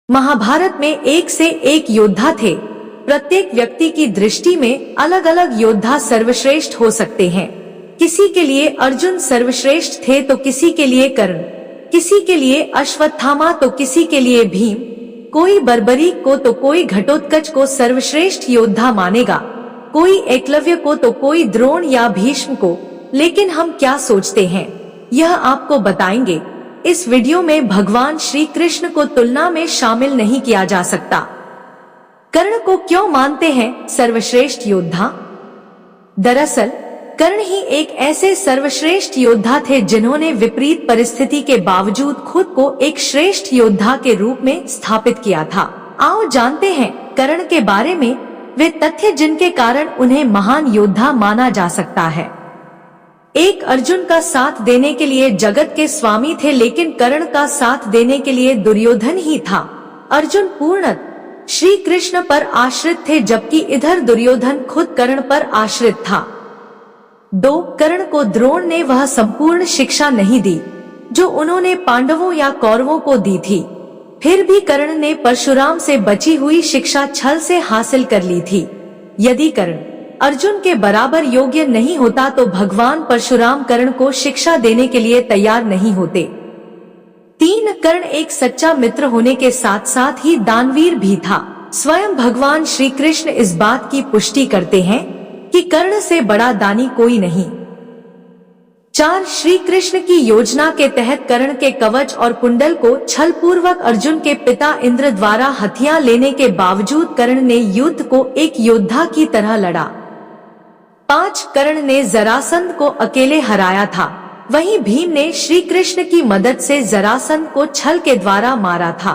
महाभारत में एक से एक योद्धा थे। प्रत्येक व्यक्ति की दृष्टि में अलग अलग योद्धा सर्वश्रेष्ठ हो सकते हैं। किसी के लिए अर्जुन सर्वश्रेष्ठ थे तो किसी के लिए कर्ण, किसी के लिए अश्वत्थामा तो किसी के लिए भीम, कोई बर्बरीक को तो कोई घटोत्कच को सर्वश्रेष्ठ योद्धा मानेगा, कोई एकलव्य को तो कोई द्रोण या भीष्म को। लेकिन हम क्या सोचते हैं यह आपको बताएंगे। इस वीडियो में भगवान श्री कृष्ण को तुलना में शामिल नहीं किया जा सकता। कर्ण को क्यों मानते हैं सर्वश्रेष्ठ योद्धा? दरअसल कर्ण ही एक ऐसे सर्वश्रेष्ठ योद्धा थे जिन्होंने विपरीत परिस्थिति के बावजूद खुद को एक श्रेष्ठ योद्धा के रूप में स्थापित किया था। आओ जानते हैं कर्ण के बारे में वे तथ्य जिनके कारण उन्हें महान योद्धा माना जा सकता है। एक अर्जुन का साथ देने के लिए जगत के स्वामी थे, लेकिन कर्ण का साथ देने के लिए दुर्योधन ही था। अर्जुन पूर्णतः श्री कृष्ण पर आश्रित थे, जबकि इधर दुर्योधन खुद कर्ण पर आश्रित था। 2. कर्ण को द्रोण ने वह संपूर्ण शिक्षा नहीं दी जो उन्होंने पांडवों या कौरवों को दी थी। फिर भी कर्ण ने परशुराम से बची हुई शिक्षा छल से हासिल कर ली थी। यदि कर्ण अर्जुन के बराबर योग्य नहीं होता तो भगवान परशुराम कर्ण को शिक्षा देने के लिए तैयार नहीं होते। 3. कर्ण एक सच्चा मित्र होने के साथ साथ ही दानवीर भी था। स्वयं भगवान श्री कृष्ण इस बात की पुष्टि करते हैं कि कर्ण से बड़ा दानी कोई नहीं। 4. श्री कृष्ण की योजना के तहत कर्ण के कवच और कुंडल को छल पूर्वक अर्जुन के पिता इंद्र द्वारा हथियार लेने के बावजूद कर्ण ने युद्ध को एक योद्धा की तरह लड़ा। 5. कर्ण ने जरासंध को अकेले हराया था, वहीं भीम ने श्री कृष्ण की मदद से जरासंध को छल के द्वारा मारा था।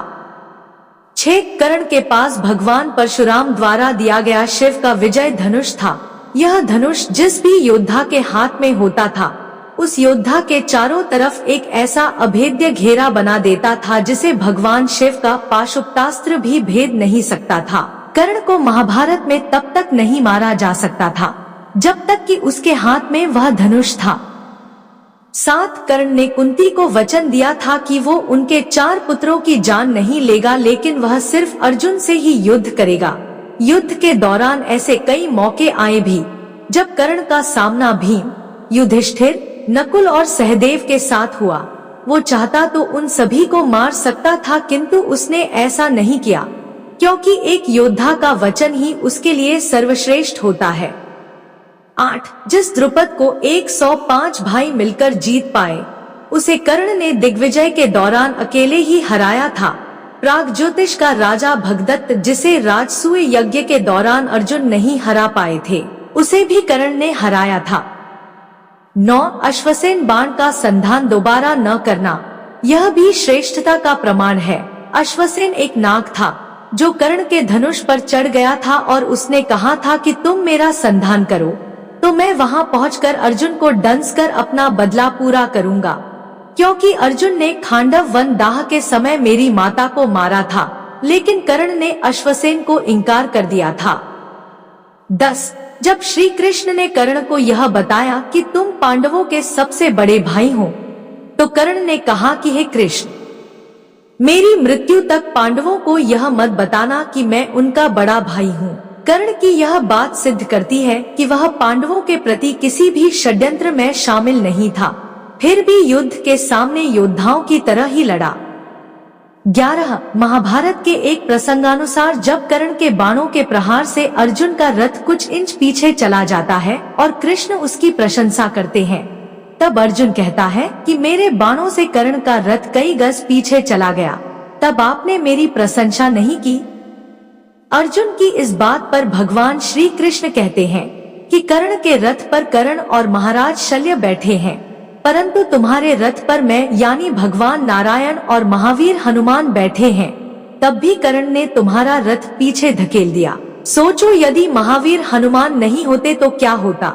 6. कर्ण के पास भगवान परशुराम द्वारा दिया गया शिव का विजय धनुष था। यह धनुष जिस भी योद्धा के हाथ में होता था उस योद्धा के चारों तरफ एक ऐसा अभेद्य घेरा बना देता था जिसे भगवान शिव का पाशुपतास्त्र भी भेद नहीं सकता था। कर्ण को महाभारत में तब तक नहीं मारा जा सकता था जब तक कि उसके हाथ में वह धनुष था। 7. कर्ण ने कुंती को वचन दिया था कि वो उनके 4 पुत्रों की जान नहीं लेगा, लेकिन वह सिर्फ अर्जुन से ही युद्ध करेगा। युद्ध के दौरान ऐसे कई मौके आए भी जब कर्ण का सामना भीम, युधिष्ठिर, नकुल और सहदेव के साथ हुआ। वो चाहता तो उन सभी को मार सकता था, किंतु उसने ऐसा नहीं किया क्योंकि एक योद्धा का वचन ही उसके लिए सर्वश्रेष्ठ होता है। 8. जिस द्रुपद को 105 भाई मिलकर जीत पाए उसे कर्ण ने दिग्विजय के दौरान अकेले ही हराया था। प्रागज्योतिष का राजा भगदत्त, जिसे राजसूय यज्ञ के दौरान अर्जुन नहीं हरा पाए थे, उसे भी कर्ण ने हराया था। 9. अश्वसेन बाण का संधान दोबारा न करना, यह भी श्रेष्ठता का प्रमाण है। अश्वसेन एक नाग था जो कर्ण के धनुष पर चढ़ गया था और उसने कहा था कि तुम मेरा संधान करो तो मैं वहां पहुंचकर अर्जुन को डंस कर अपना बदला पूरा करूंगा, क्योंकि अर्जुन ने खांडव वन दाह के समय मेरी माता को मारा था, लेकिन कर्ण ने अश्वसेन को इनकार कर दिया था। 10. जब श्री कृष्ण ने कर्ण को यह बताया कि तुम पांडवों के सबसे बड़े भाई हो तो कर्ण ने कहा कि हे कृष्ण, मेरी मृत्यु तक पांडवों को यह मत बताना कि मैं उनका बड़ा भाई हूँ। कर्ण की यह बात सिद्ध करती है कि वह पांडवों के प्रति किसी भी षड्यंत्र में शामिल नहीं था, फिर भी युद्ध के सामने योद्धाओं की तरह ही लड़ा। 11. महाभारत के एक प्रसंगानुसार जब कर्ण के बाणों के प्रहार से अर्जुन का रथ कुछ इंच पीछे चला जाता है और कृष्ण उसकी प्रशंसा करते हैं, तब अर्जुन कहता है कि मेरे बाणों से कर्ण का रथ कई गज पीछे चला गया, तब आपने मेरी प्रशंसा नहीं की। अर्जुन की इस बात पर भगवान श्री कृष्ण कहते हैं कि कर्ण के रथ पर कर्ण और महाराज शल्य बैठे हैं, परंतु तुम्हारे रथ पर मैं यानी भगवान नारायण और महावीर हनुमान बैठे हैं, तब भी कर्ण ने तुम्हारा रथ पीछे धकेल दिया। सोचो यदि महावीर हनुमान नहीं होते तो क्या होता।